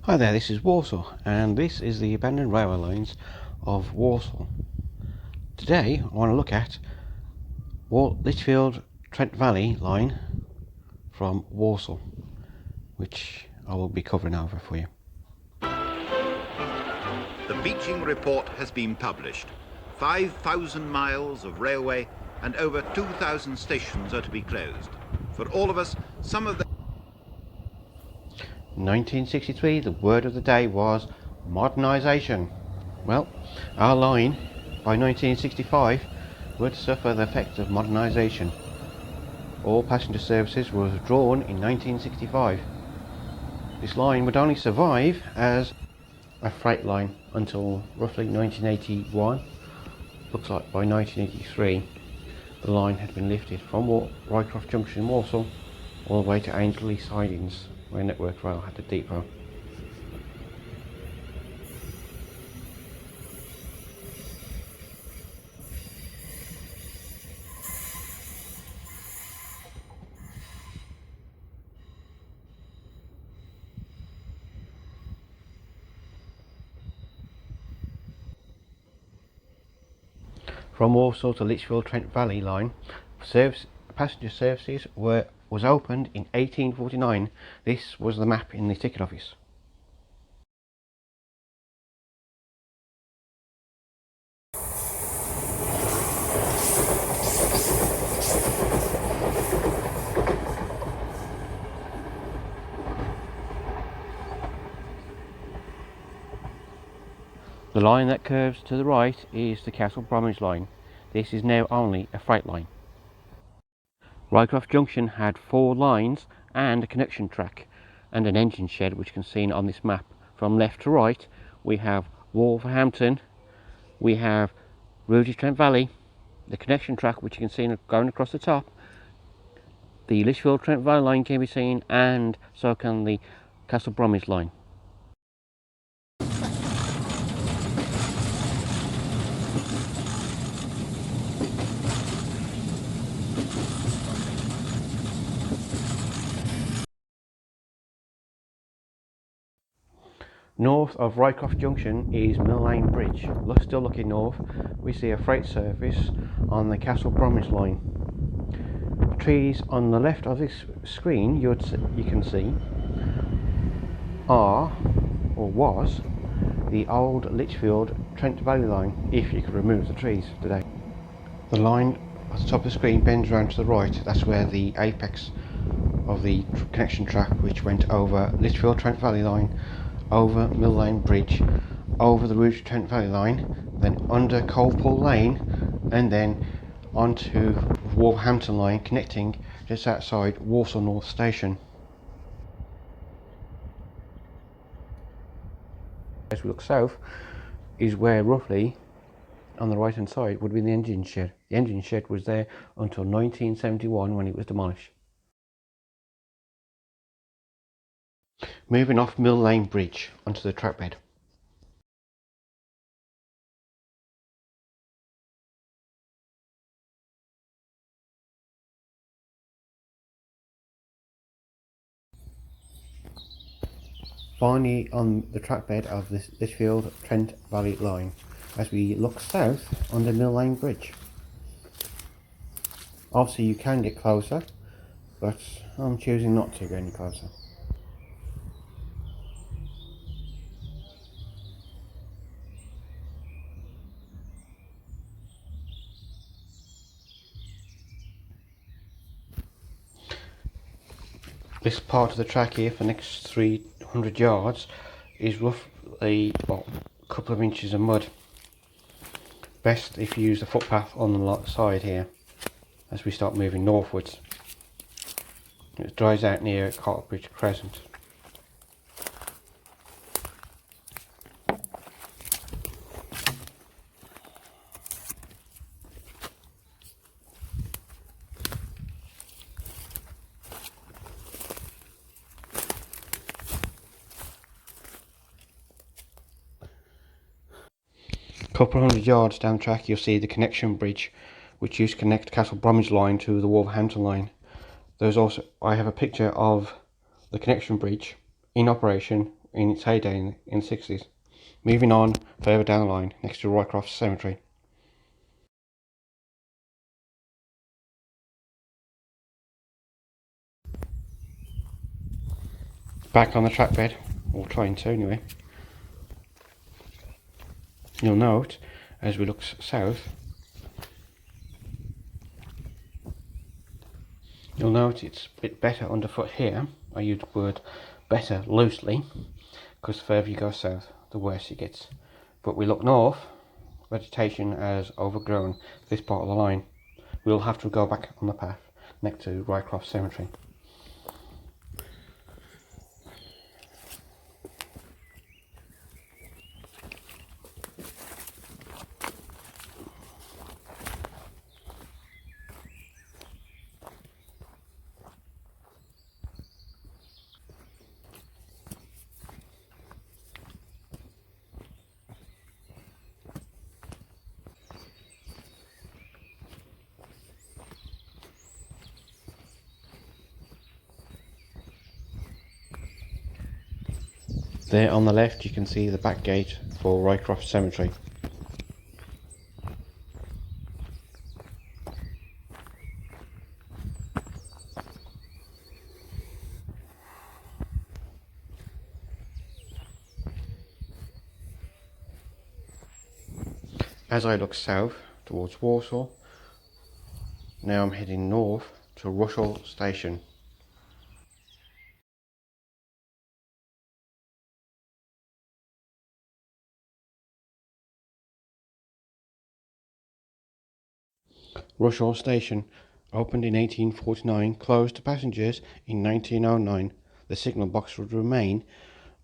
Hi there, this is Walsall, and this is the abandoned railway lines of Walsall. Today I want to look at Lichfield Trent Valley line from Walsall, which I will be covering over for you. The beaching report has been published. 5,000 miles of railway and over 2,000 stations are to be closed. For all of us, some of the 1963, the word of the day was modernisation. Well, our line by 1965 would suffer the effects of modernisation. All passenger services were withdrawn in 1965. This line would only survive as a freight line until roughly 1981. Looks like by 1983 the line had been lifted from Rycroft Junction in Walsall all the way to Ainsley Sidings, where Network Rail had a depot. From Walsall to Lichfield Trent Valley line, passenger services was opened in 1849. This was the map in the ticket office. The line that curves to the right is the Castle Bromwich line. This is now only a freight line. Rycroft Junction had 4 lines and a connection track and an engine shed, which you can see on this map. From left to right we have Wolverhampton, we have Rudy Trent Valley, the connection track which you can see going across the top, the Lichfield Trent Valley line can be seen, and so can the Castle Bromwich line. North of Rycroft Junction is Mill Lane Bridge. Still looking north, we see a freight service on the Castle Bromwich line. The trees on the left of this screen you can see are, or was, the old Lichfield Trent Valley line, if you could remove the trees today. The line at the top of the screen bends round to the right. That's where the apex of the connection track, which went over Lichfield Trent Valley line, over Mill Lane Bridge, over the Rudy Trent Valley line, then under Coalpool Lane, and then onto Wolverhampton line, connecting just outside Walsall North Station. As we look south is where roughly on the right hand side would be the engine shed. The engine shed was there until 1971 when it was demolished. Moving off Mill Lane Bridge onto the track bed. Finally on the track bed of this Lichfield Trent Valley line as we look south under Mill Lane Bridge. Obviously you can get closer, but I'm choosing not to go any closer. This part of the track here for the next 300 yards is roughly a couple of inches of mud. Best if you use the footpath on the side here as we start moving northwards. It dries out near Cartbridge Crescent. Couple of hundred yards down the track you'll see the connection bridge which used to connect Castle Bromwich line to the Wolverhampton line. I have a picture of the connection bridge in operation in its heyday in the 60s. Moving on further down the line, next to Roycroft Cemetery. Back on the track bed, or trying to anyway. You'll note, as we look south, you'll note it's a bit better underfoot here. I use the word better loosely, because the further you go south, the worse it gets. But we look north, vegetation has overgrown this part of the line. We'll have to go back on the path next to Rycroft Cemetery. There on the left you can see the back gate for Rycroft Cemetery. As I look south towards Walsall, now I'm heading north to Walsall Station. Walsall Station opened in 1849, closed to passengers in 1909. The signal box would remain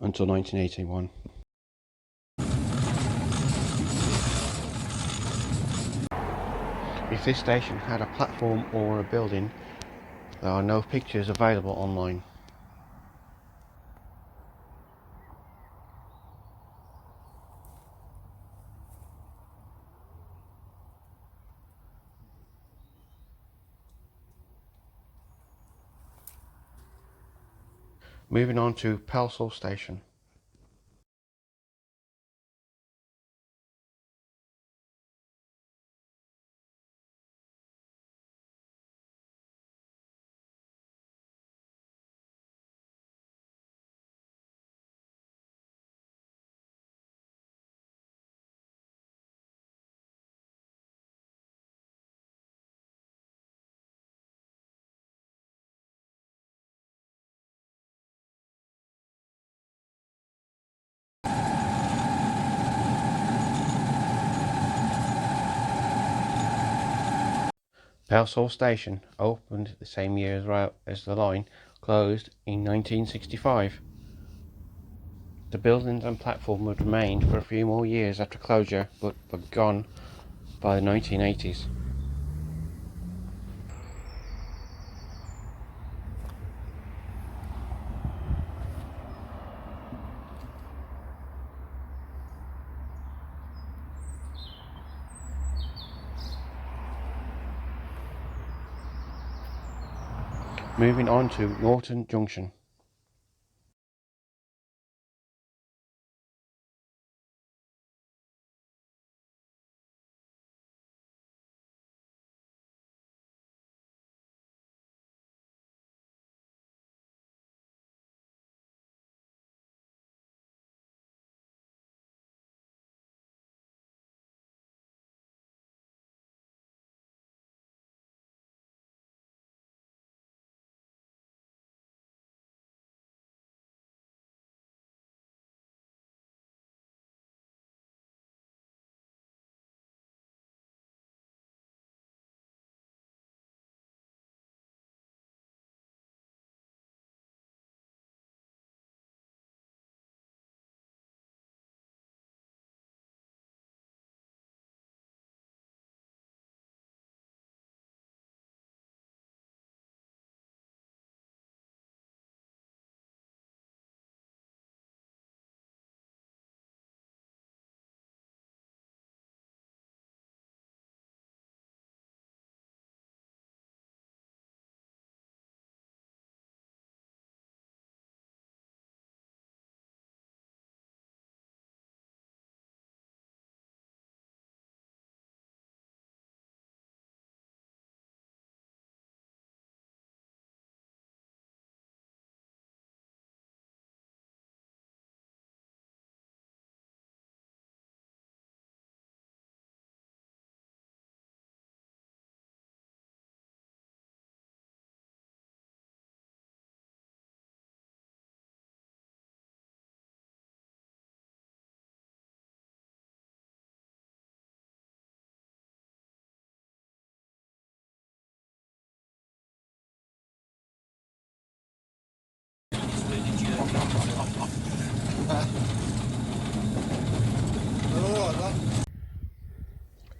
until 1981. If this station had a platform or a building, there are no pictures available online. Moving on to Walsall Station. Walsall Station opened the same year as the line closed in 1965. The buildings and platform would remain for a few more years after closure, but were gone by the 1980s. Moving on to Norton Junction.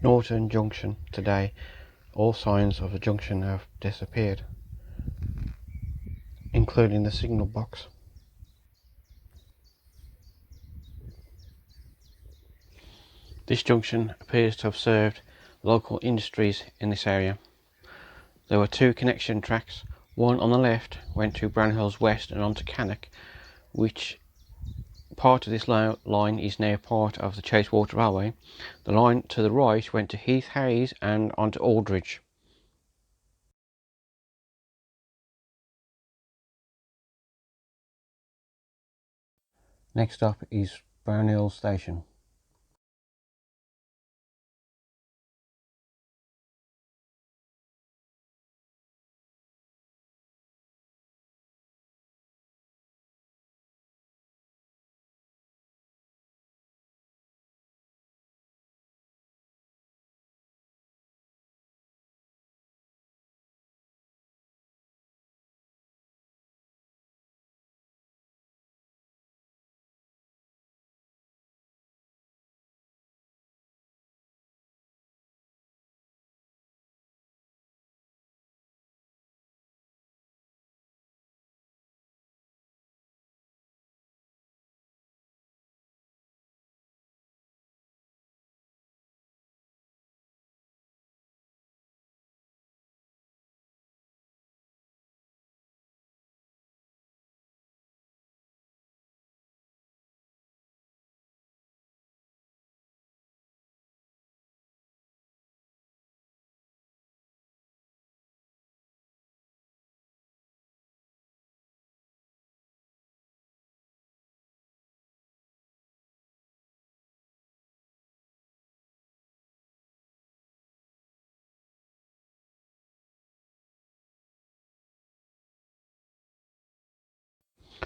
Norton Junction today, all signs of the junction have disappeared, including the signal box. This junction appears to have served local industries in this area. There were two connection tracks. One on the left went to Brownhills West and on to Cannock, which part of this line is now part of the Chasewater Railway. The line to the right went to Heath Hayes and on to Aldridge. Next stop is Brownhill Station.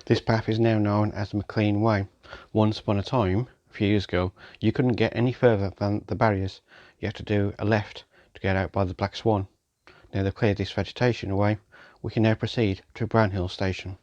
This path is now known as the McLean Way. Once upon a time, a few years ago, you couldn't get any further than the barriers. You had to do a left to get out by the Black Swan. Now they've cleared this vegetation away, we can now proceed to Brownhill Station.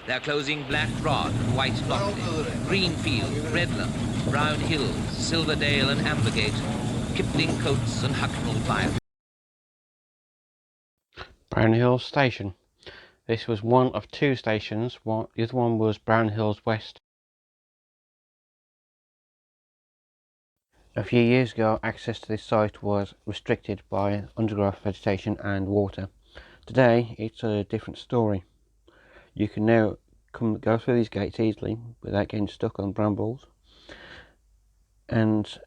They're closing Black Rod and White Lockley, Greenfield, Redland, Brown Hills, Silverdale and Ambergate, Kipling Coates and Hucknall Byre. Brownhill Station. This was one of two stations, the other one was Brownhills West. A few years ago, access to this site was restricted by undergrowth vegetation and water. Today, it's a different story. You can now go through these gates easily without getting stuck on brambles and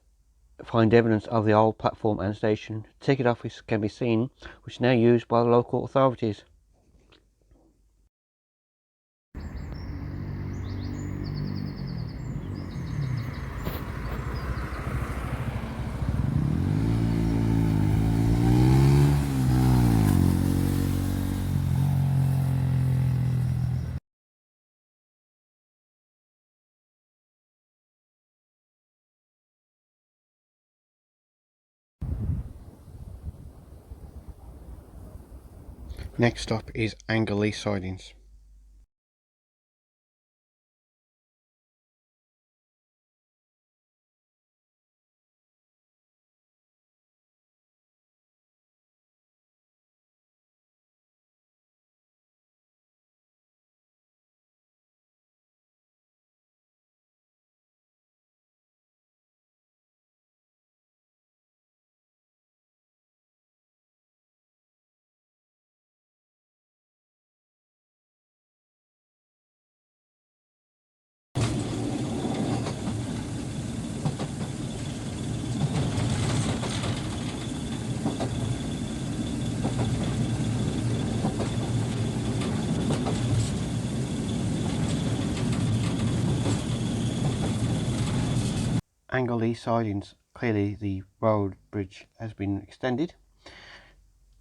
find evidence of the old platform and station. Ticket office can be seen, which is now used by the local authorities. Next stop is Angley Sidings. angle these sidings, clearly the road bridge has been extended.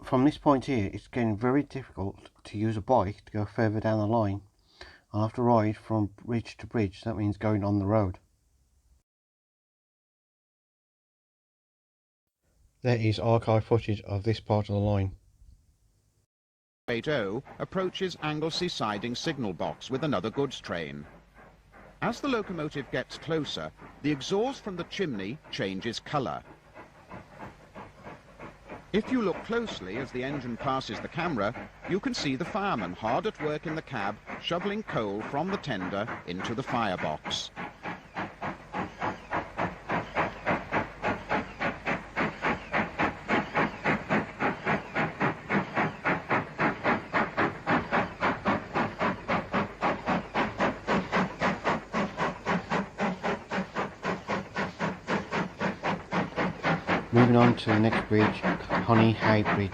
From this point here, it's getting very difficult to use a bike to go further down the line. I'll have to ride from bridge to bridge, that means going on the road. There is archive footage of this part of the line. 80 approaches Anglesey siding signal box with another goods train. As the locomotive gets closer, the exhaust from the chimney changes colour. If you look closely as the engine passes the camera, you can see the fireman hard at work in the cab, shoveling coal from the tender into the firebox. Moving on to the next bridge, Honey Hay Bridge.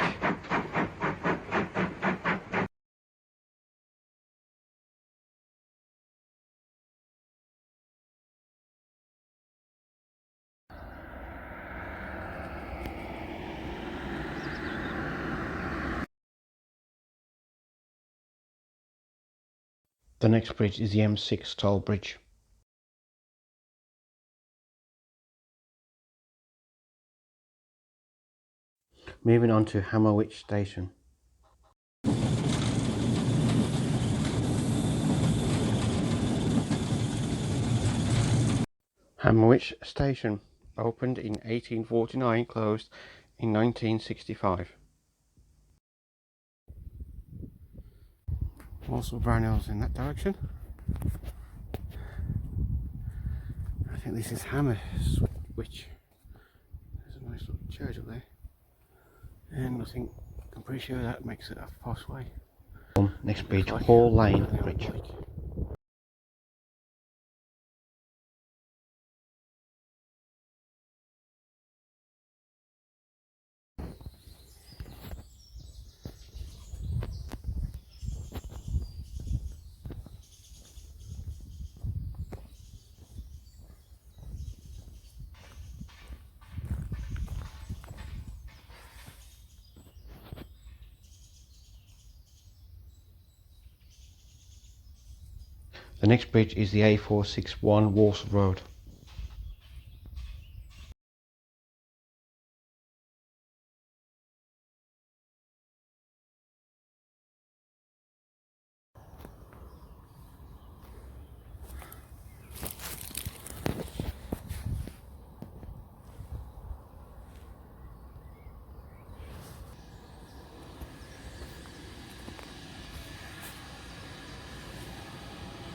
The next bridge is the M6 toll bridge. Moving on to Hammerwich Station. Hammerwich Station opened in 1849, closed in 1965. Walsall Brownells in that direction. I think this is Hammerswich. There's a nice little church up there. And I'm pretty sure that makes it a fast way. Next bridge, Hall Lane Bridge. The next bridge is the A461 Walsall Road.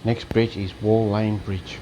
Next bridge is Wall Lane Bridge.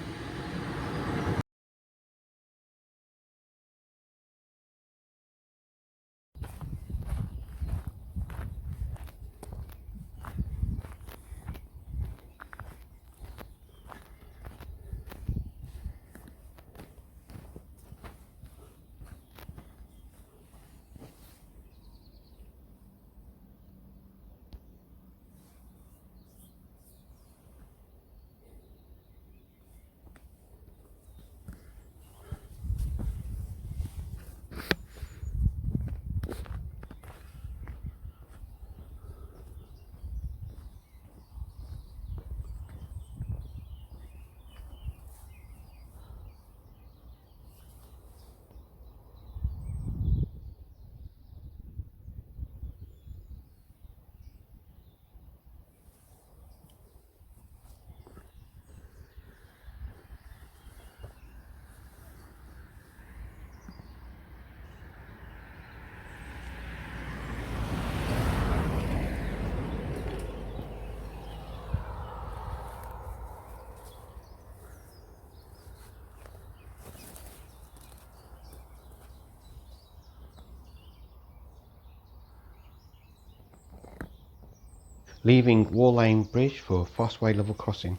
Leaving Wall Lane Bridge for Fossway level crossing.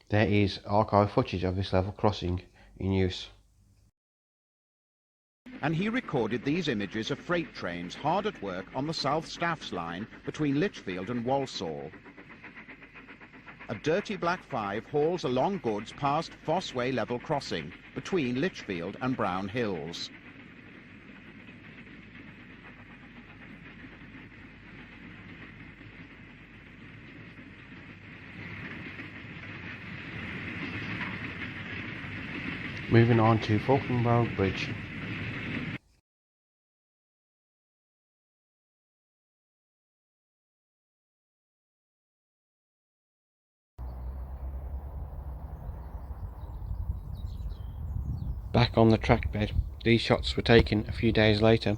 There is archive footage of this level crossing in use. And he recorded these images of freight trains hard at work on the South Staffs line between Lichfield and Walsall. A dirty black 5 hauls along goods past Fosse Way level crossing between Lichfield and Brown Hills. Moving on to Falkland Road Bridge. Back on the track bed, these shots were taken a few days later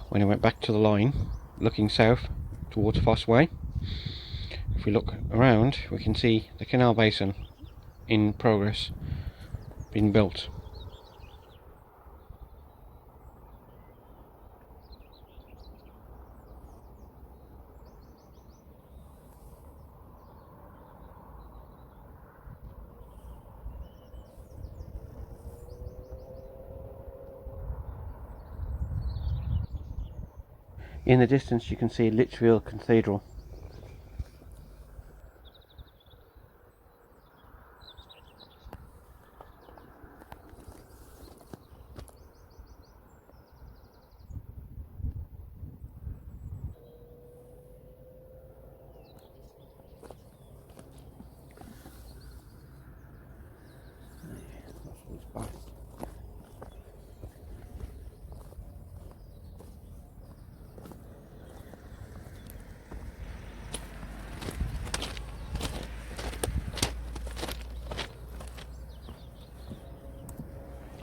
when I went back to the line looking south towards Fosse Way. If we look around, we can see the canal basin in progress being built. In the distance you can see Lichfield Cathedral.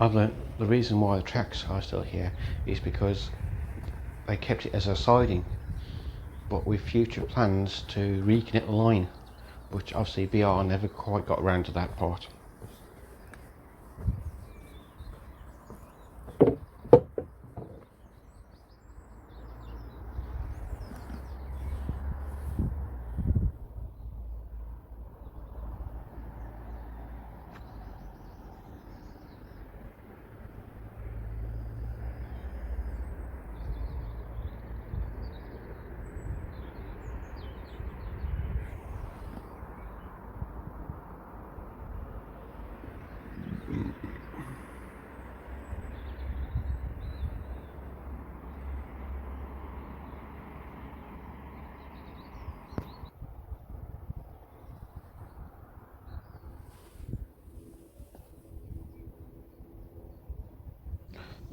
I've learnt the reason why the tracks are still here is because they kept it as a siding, but with future plans to reconnect the line, which obviously BR never quite got around to that part.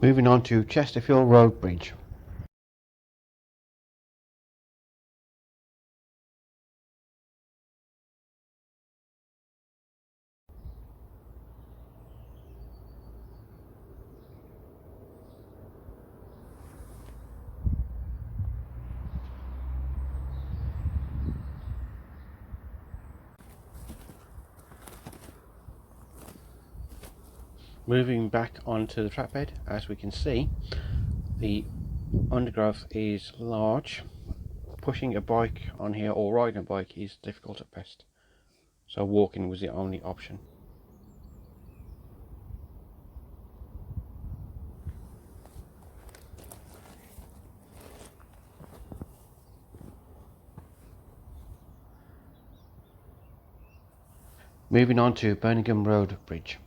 Moving on to Chesterfield Road Bridge. Moving back onto the track bed, as we can see, the undergrowth is large. Pushing a bike on here or riding a bike is difficult at best, so walking was the only option. Moving on to Birmingham Road Bridge.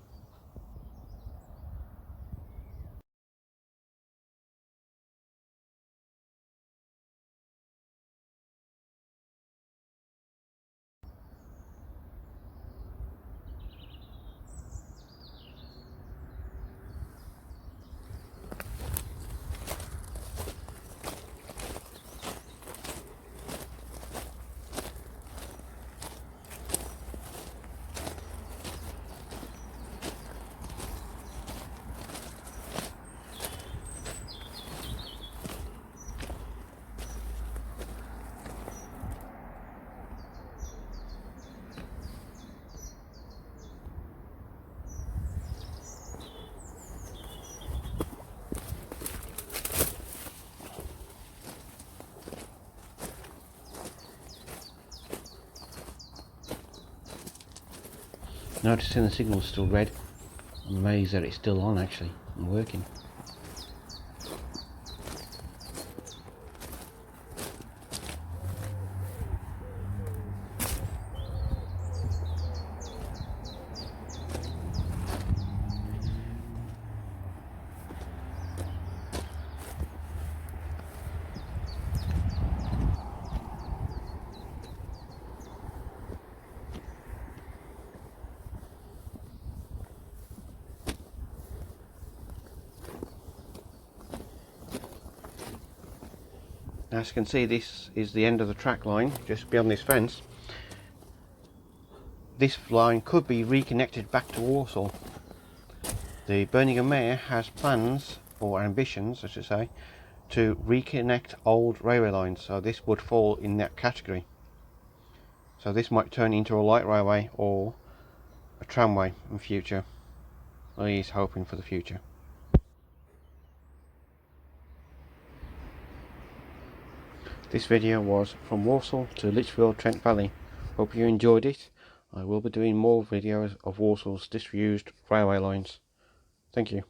Noticing the signal's still red. I'm amazed that it's still on actually and working. As you can see, this is the end of the track line, just beyond this fence. This line could be reconnected back to Walsall. The Birmingham Mayor has plans, or ambitions I should say, to reconnect old railway lines, so this would fall in that category. So this might turn into a light railway or a tramway in future. Well, he's hoping for the future. This video was from Walsall to Lichfield, Trent Valley. Hope you enjoyed it. I will be doing more videos of Walsall's disused railway lines. Thank you.